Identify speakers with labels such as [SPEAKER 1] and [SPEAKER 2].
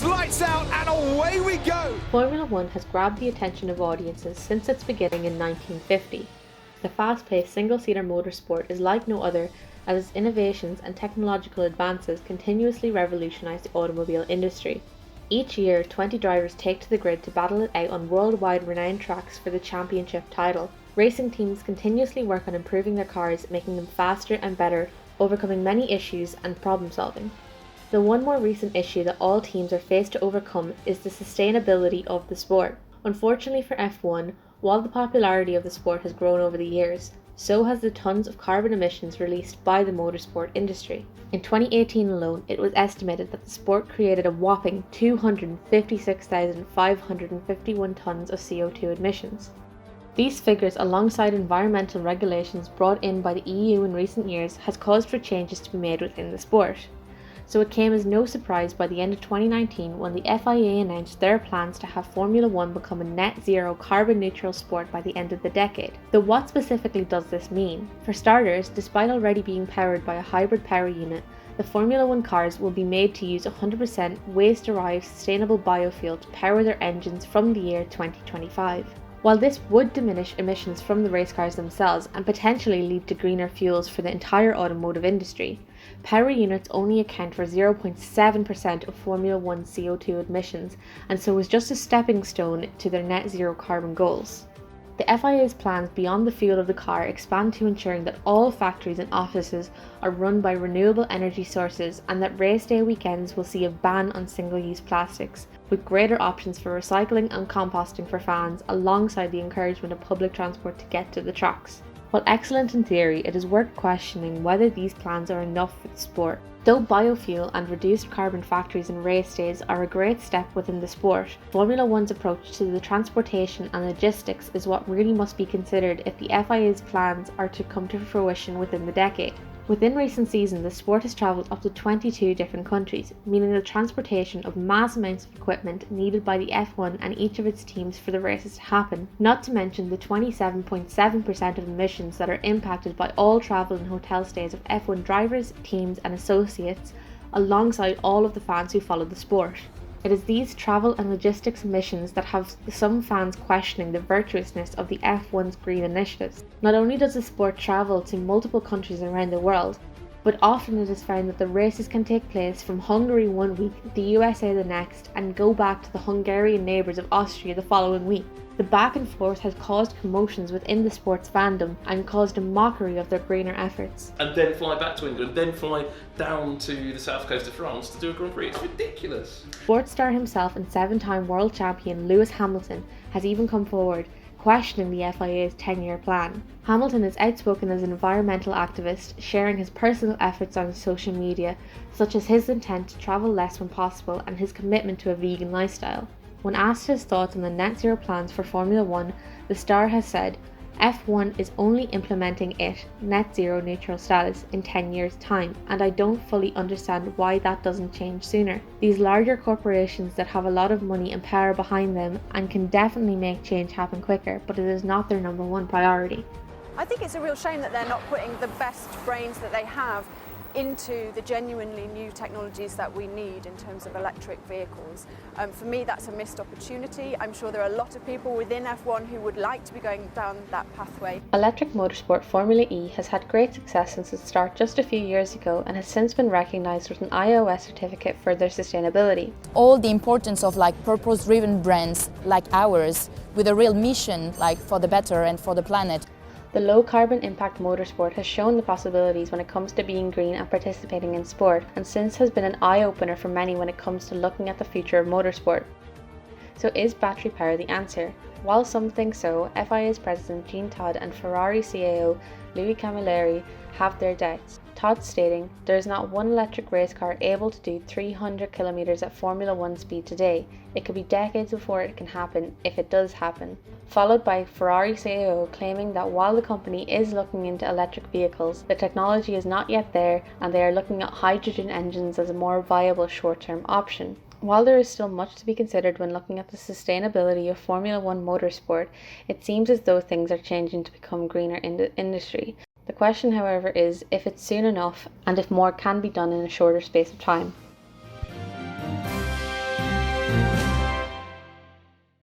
[SPEAKER 1] It's lights out and away we go!
[SPEAKER 2] Formula One has grabbed the attention of audiences since its beginning in 1950. The fast-paced single-seater motorsport is like no other, as its innovations and technological advances continuously revolutionize the automobile industry. Each year, 20 drivers take to the grid to battle it out on worldwide renowned tracks for the championship title. Racing teams continuously work on improving their cars, making them faster and better, overcoming many issues and problem solving. The one more recent issue that all teams are faced to overcome is the sustainability of the sport. Unfortunately for F1, while the popularity of the sport has grown over the years, so has the tons of carbon emissions released by the motorsport industry. In 2018 alone, it was estimated that the sport created a whopping 256,551 tons of CO2 emissions. These figures, alongside environmental regulations brought in by the EU in recent years, has caused for changes to be made within the sport. So it came as no surprise by the end of 2019 when the FIA announced their plans to have Formula One become a net zero carbon neutral sport by the end of the decade. Though what specifically does this mean? For starters, despite already being powered by a hybrid power unit, the Formula One cars will be made to use 100% waste-derived sustainable biofuel to power their engines from the year 2025. While this would diminish emissions from the race cars themselves and potentially lead to greener fuels for the entire automotive industry, power units only account for 0.7% of Formula One CO2 emissions, and so is just a stepping stone to their net zero carbon goals. The FIA's plans beyond the fuel of the car expand to ensuring that all factories and offices are run by renewable energy sources and that race day weekends will see a ban on single-use plastics, with greater options for recycling and composting for fans, alongside the encouragement of public transport to get to the tracks. While excellent in theory, it is worth questioning whether these plans are enough for the sport. Though biofuel and reduced carbon factories and race days are a great step within the sport, Formula One's approach to the transportation and logistics is what really must be considered if the FIA's plans are to come to fruition within the decade. Within recent seasons, the sport has travelled up to 22 different countries, meaning the transportation of mass amounts of equipment needed by the F1 and each of its teams for the races to happen, not to mention the 27.7% of emissions that are impacted by all travel and hotel stays of F1 drivers, teams and associates, alongside all of the fans who follow the sport. It is these travel and logistics emissions that have some fans questioning the virtuousness of the F1's green initiatives. Not only does the sport travel to multiple countries around the world, but often it is found that the races can take place from Hungary one week, the USA the next, and go back to the Hungarian neighbours of Austria the following week. The back and forth has caused commotions within the sports fandom and caused a mockery of their greener efforts.
[SPEAKER 3] And then fly back to England, then fly down to the south coast of France to do a Grand Prix. It's ridiculous.
[SPEAKER 2] Sports star himself and 7-time world champion Lewis Hamilton has even come forward, questioning the FIA's 10-year plan. Hamilton is outspoken as an environmental activist, sharing his personal efforts on social media, such as his intent to travel less when possible and his commitment to a vegan lifestyle. When asked his thoughts on the net zero plans for Formula One, the star has said, F1 is only implementing it, net zero neutral status, in 10 years' time, and I don't fully understand why that doesn't change sooner. These larger corporations that have a lot of money and power behind them and can definitely make change happen quicker, but it is not their number one priority.
[SPEAKER 4] I think it's a real shame that they're not putting the best brains that they have into the genuinely new technologies that we need in terms of electric vehicles. For me, that's a missed opportunity. I'm sure there are a lot of people within F1 who would like to be going down that pathway.
[SPEAKER 2] Electric motorsport Formula E has had great success since its start just a few years ago and has since been recognised with an iOS certificate for their sustainability.
[SPEAKER 5] All the importance of purpose-driven brands like ours with a real mission for the better and for the planet.
[SPEAKER 2] The low carbon impact motorsport has shown the possibilities when it comes to being green and participating in sport, and since has been an eye-opener for many when it comes to looking at the future of motorsport. So is battery power the answer? While some think so, FIA's president Jean Todt and Ferrari CAO Louis Camilleri have their doubts. Todt stating, "There is not one electric race car able to do 300 kilometers at Formula One speed today. It could be decades before it can happen, if it does happen." Followed by Ferrari CAO claiming that while the company is looking into electric vehicles, the technology is not yet there and they are looking at hydrogen engines as a more viable short-term option. While there is still much to be considered when looking at the sustainability of Formula One motorsport, it seems as though things are changing to become greener in the industry. The question, however, is if it's soon enough and if more can be done in a shorter space of time.
[SPEAKER 3] Bye.